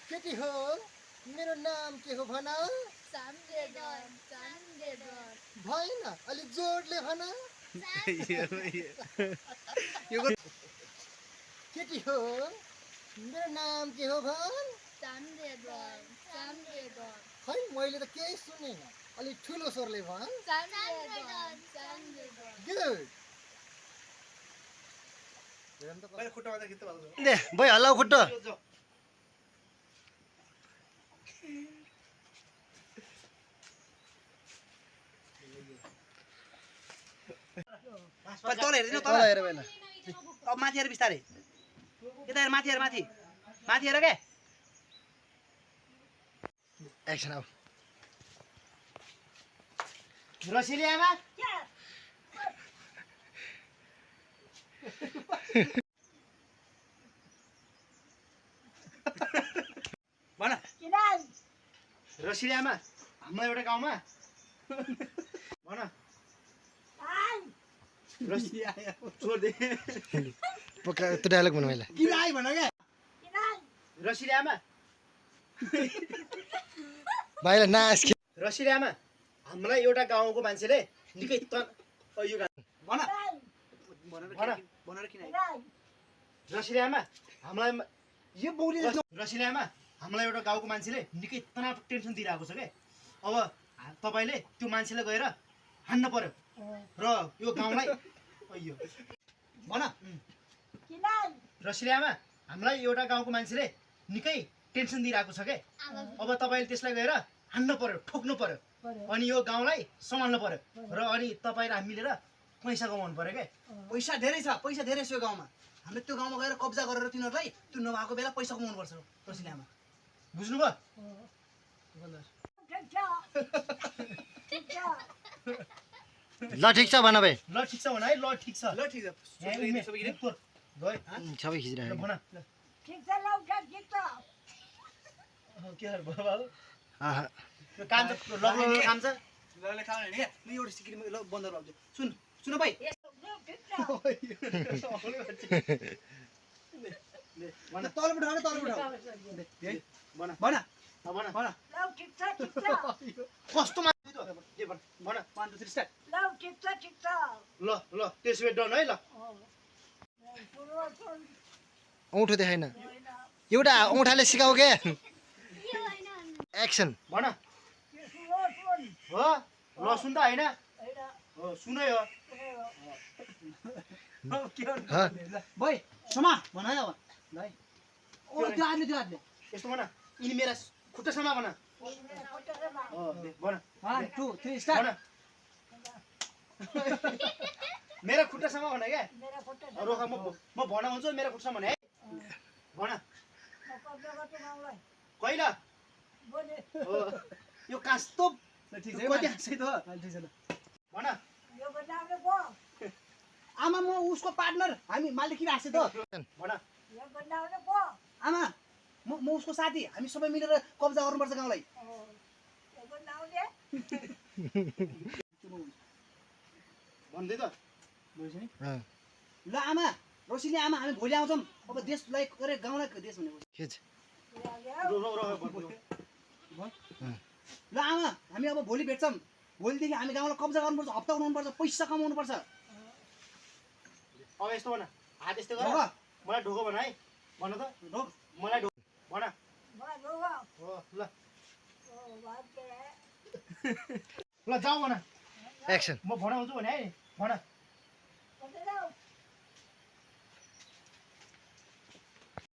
केटी हो मेरो नाम के हो भन भएन अलि जोडले भन केटी हो मेरो नाम के हो भन खै मैले त केही सुनेन अलि ठुलो स्वरले भन गुड दे भाइ हल्लाउ खुट्टा तल हेर्दिनु तल हेर बेला अब माथि हेर बिस्तारै यता हेर माथि हेर माथि माथि हेर के एक्सन अब रसिली आमा भन रसिली आमा हाम्रो एउटा गाउँमा भन रसिली आयो छोड्दे पक्का त्यो डायलग भन्नु मैले किन आइ भन के रसिली आमा भाइलाई नाच रसिली आमा हामीलाई एउटा गाउँको मान्छेले निकै यो भन भनेर किन रसिली आमा हामीलाई यो बौली रसिली आमा हामीलाई एउटा गाउँको मान्छेले निकै तनाव टेन्सन दिइरहेको छ के अब तपाईँले त्यो मान्छेलाई गएर हान्न पर्यो र यो गाउँलाई अಯ್यो भन रसिली आमा हामीलाई एउटा गाउँको मान्छेले निकै टेन्सन दिइरहेको छ के अब तपाईँले त्यसलाई गएर हान्न पर्यो ठोक्नु पर्यो अनि यो गाउँलाई सम्हाल्नु पर्यो र अनि तपाईँ र हामी मिलेर पैसा कमाउनु पर्यो के पैसा धेरै छ यो गाउँमा हामीले त्यो गाउँमा गएर कब्जा गरेर तिनीहरूलाई त्यो नभएको बेला पैसा कमाउनु पर्छ रसिली आमा बुझ्नुभयो ल ठिक छ भन भाइ ल ठिक छ भन है ल ठिक छ सबै खिचिरहेको भन के बाबु काम छ लग्लो काम छ लग्लो खाऊ नि म एउटा सिक्किम ल बन्द गर्छु सुन भाइ भन तलबाट आउने तलबाट भन भन भन भन कस्तो मान्छे त भन 1 2 3 स्टार्ट ल ल त्यसो भए डन है ल औँठो देखाइन एउटा औँठाले सिकाऊ के एक्सन भन हो लसुन त हैन हो सुनै हो भाइ समा भन है अब ल ओ त्यो हातले यस्तो भन यिनी मेरा खुट्टा समा भन भन 1 2 3 स्टार्ट मेरा खुट्टा समा भन क्या रोका म भन भन्छु मेरा खुट्टा समा भने है भन कहिले हो यो कास्तो ठीक छ कति आछै त ठीक छ भन आमा म उसको पार्टनर हामी मालिक राख्छ त भन आमा म उसको साथी हामी सबै मिलेर कब्जा गर्नुपर्छ गाउँलाई भन्दै त ल आमा रसिली आमा हामी भोलि आउँछौँ अब देशलाई गरे गाउँलाई देश भनेको ल आमा हामी अब भोलि भेट्छौँ भोलिदेखि हामी गाउँलाई कब्जा गर्नुपर्छ हप्ता उठाउनुपर्छ पैसा कमाउनु पर्छ अब यस्तो भन हात यस्तो गर मलाई ढोको भन है भन त ढोक मलाई ढोक भन हो ल ल जाऊ भन एक्सन म भनाउँछु भने है भन